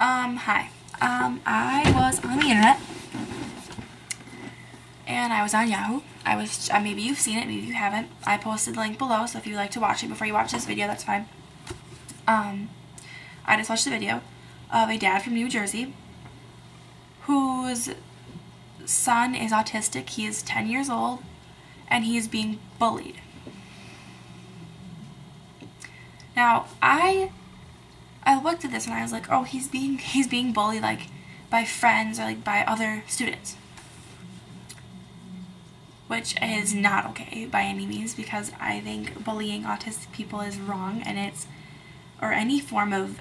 Hi. I was on the internet, and I was on Yahoo. Maybe you've seen it, maybe you haven't. I posted the link below, so if you'd like to watch it before you watch this video, that's fine. I just watched a video of a dad from New Jersey whose son is autistic. He is 10 years old, and he is being bullied. Now, I looked at this and I was like, oh, he's being bullied, like, by friends or, like, by other students. Which is not okay by any means, because I think bullying autistic people is wrong, and or any form of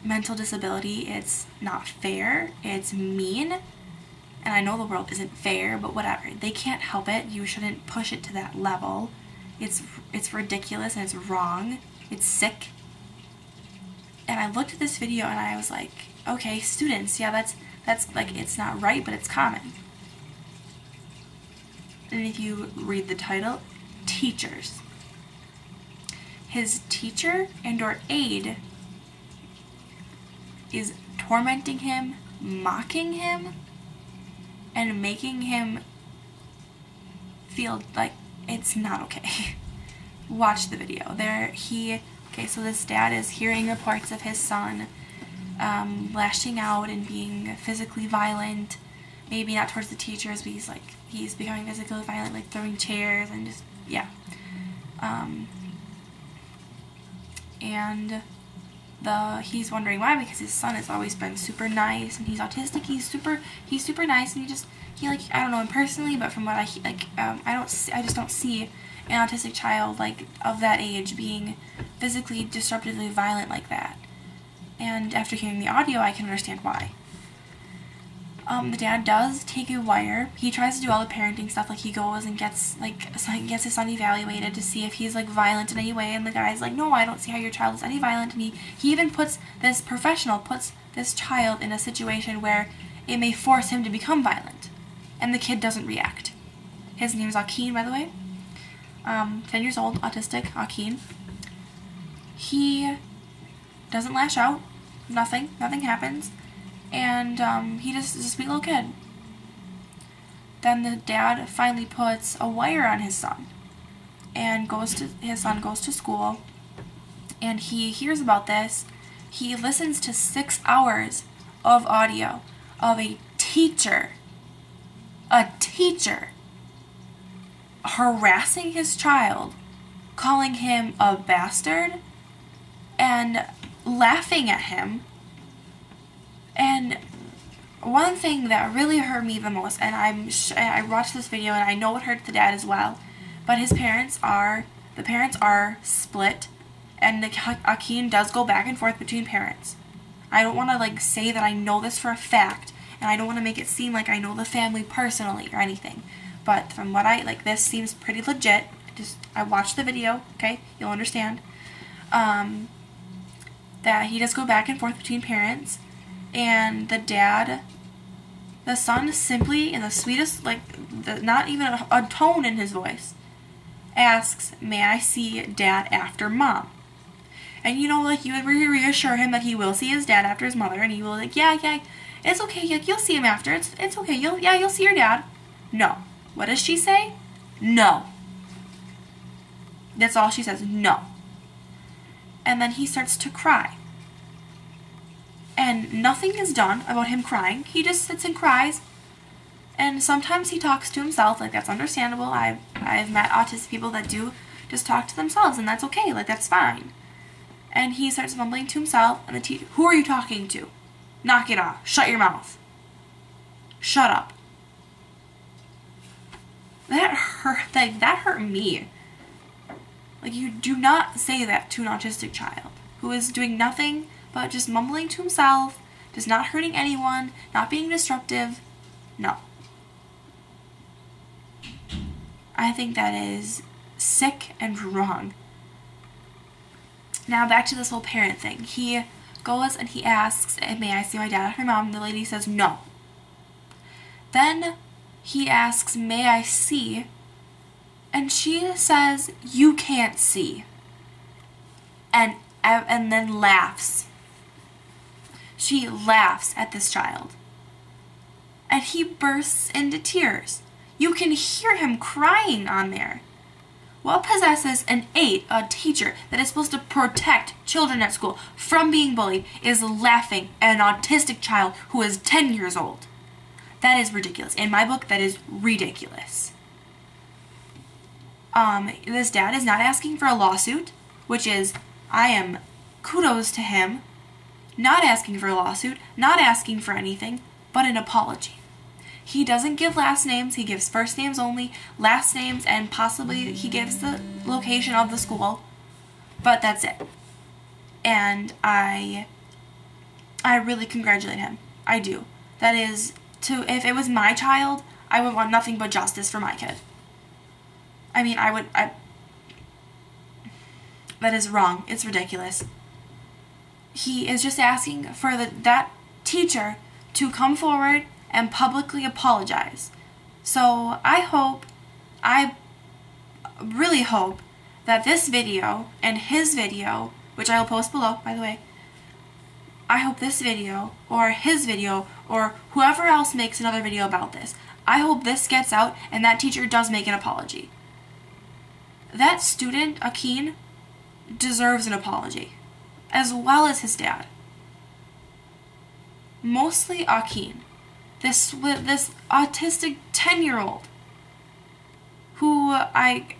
mental disability, it's not fair, it's mean, and I know the world isn't fair, but whatever. They can't help it. You shouldn't push it to that level. It's ridiculous and it's wrong. It's sick. And I looked at this video and I was like, okay, students, yeah, that's like, it's not right, but it's common. And if you read the title, teachers. His teacher and or aide is tormenting him, mocking him, and making him feel like it's not okay. Watch the video. Okay, so this dad is hearing reports of his son lashing out and being physically violent. Maybe not towards the teachers, but he's becoming physically violent, like throwing chairs and just, yeah. And he's wondering why, because his son has always been super nice, and he's autistic. He's super nice, and he like, I don't know him personally, but from what I just don't see an autistic child like of that age being physically disruptively violent like that. And after hearing the audio, I can understand why. The dad does take a wire. He tries to do all the parenting stuff, like he goes and gets his son evaluated to see if he's like violent in any way, and the guy's like, no, I don't see how your child is any violent, and he even puts this child in a situation where it may force him to become violent, and the kid doesn't react. His name is Akin, by the way. 10 years old, autistic, Akin. He doesn't lash out. Nothing happens. And he just is a sweet little kid. Then the dad finally puts a wire on his son, and his son goes to school, and he hears about this. He listens to 6 hours of audio of a teacher harassing his child, calling him a bastard, and laughing at him. And one thing that really hurt me the most, and I watched this video and I know it hurt the dad as well, but the parents are split, and Akin does go back and forth between parents. I don't want to like say that I know this for a fact, and I don't want to make it seem like I know the family personally or anything, but from what this seems pretty legit. I watched the video, okay, you'll understand, that he does go back and forth between parents. And the son simply, in the sweetest, not even a tone in his voice, asks, may I see dad after mom? And you would reassure him that he will see his dad after his mother, and he will yeah, it's okay, you'll see him after, it's okay, you'll see your dad. No. What does she say? No. That's all she says, no. And then he starts to cry. And nothing is done about him crying. He just sits and cries. And sometimes he talks to himself. Like, that's understandable. I've met autistic people that do just talk to themselves, and that's okay. Like, that's fine. And he starts mumbling to himself, and the teacher, who are you talking to? Knock it off. Shut your mouth. Shut up. That hurt me. Like, you do not say that to an autistic child who is doing nothing but just mumbling to himself, just not hurting anyone, not being disruptive. No. I think that is sick and wrong. Now back to this whole parent thing. He goes and he asks, may I see my dad after my mom? The lady says no. Then he asks, may I see? And she says, you can't see. And then laughs. she laughs at this child. And he bursts into tears. You can hear him crying on there. What possesses an aide, a teacher that is supposed to protect children at school from being bullied, is laughing at an autistic child who is 10 years old? That is ridiculous. In my book, that is ridiculous. This dad is not asking for a lawsuit, which is, I am kudos to him. Not asking for a lawsuit, not asking for anything, but an apology. He doesn't give last names, he gives first names only, last names, and possibly he gives the location of the school, but that's it. And I really congratulate him. I do. That is, if it was my child, I would want nothing but justice for my kid. I mean, that is wrong. It's ridiculous. He is just asking for that teacher to come forward and publicly apologize. So I really hope that this video and his video, which I will post below, by the way, I hope this video or his video or whoever else makes another video about this, I hope this gets out and that teacher does make an apology. That student, Akeen, deserves an apology, as well as his dad. Mostly Akeen. This autistic 10-year-old who I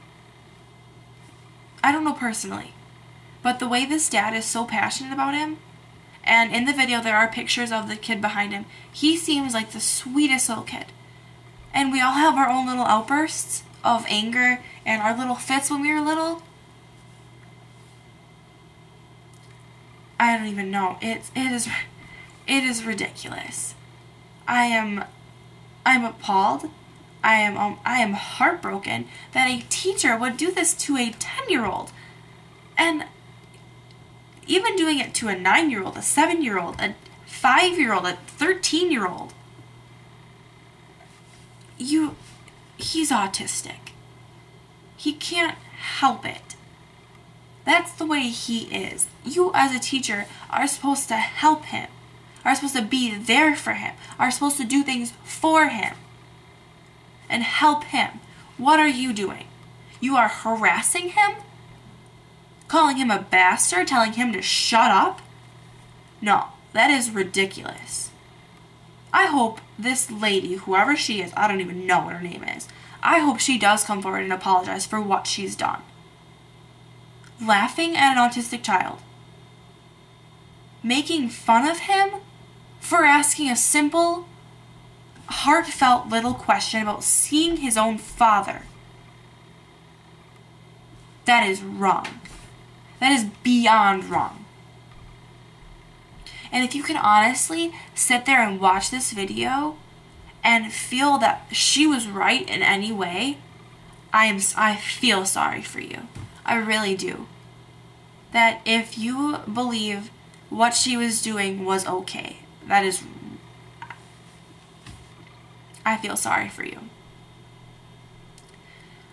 don't know personally, but the way this dad is so passionate about him, and in the video there are pictures of the kid behind him, he seems like the sweetest little kid. And we all have our own little outbursts of anger and our little fits when we were little. I don't even know. It is ridiculous. I'm appalled. I am heartbroken that a teacher would do this to a 10-year-old. And even doing it to a 9-year-old, a 7-year-old, a 5-year-old, a 13-year-old. He's autistic. He can't help it. That's the way he is. You as a teacher are supposed to help him, are supposed to be there for him, are supposed to do things for him and help him. What are you doing? You are harassing him? Calling him a bastard? Telling him to shut up? No, that is ridiculous. I hope this lady, whoever she is, I don't even know what her name is, I hope she does come forward and apologize for what she's done. Laughing at an autistic child. Making fun of him for asking a simple, heartfelt little question about seeing his own father. That is wrong. That is beyond wrong. And if you can honestly sit there and watch this video and feel that she was right in any way, I feel sorry for you. I really do. That if you believe what she was doing was okay, I feel sorry for you.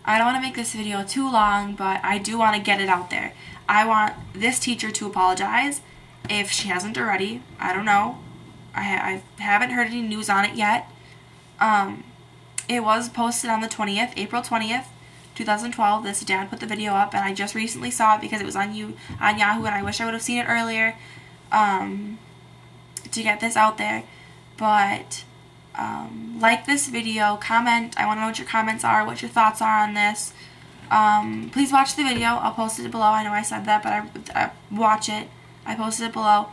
I don't want to make this video too long, but I do want to get it out there. I want this teacher to apologize if she hasn't already. I don't know. I haven't heard any news on it yet. It was posted on the 20th, April 20th, 2012. This dad put the video up, and I just recently saw it because it was on Yahoo, and I wish I would have seen it earlier to get this out there. But like this video, comment. I want to know what your comments are, what your thoughts are on this. Please watch the video. I'll post it below. I know I said that, but I watch it. I posted it below.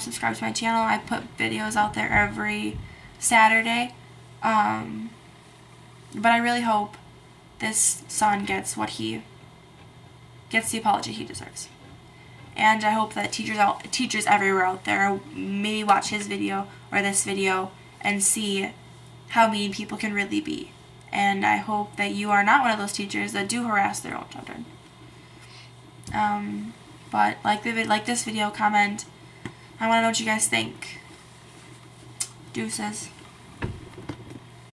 Subscribe to my channel. I put videos out there every Saturday. But I really hope this son gets the apology he deserves. And I hope that teachers everywhere out there maybe watch his video or this video and see how mean people can really be. And I hope that you are not one of those teachers that do harass their own children. But like this video, comment. I want to know what you guys think. Deuces.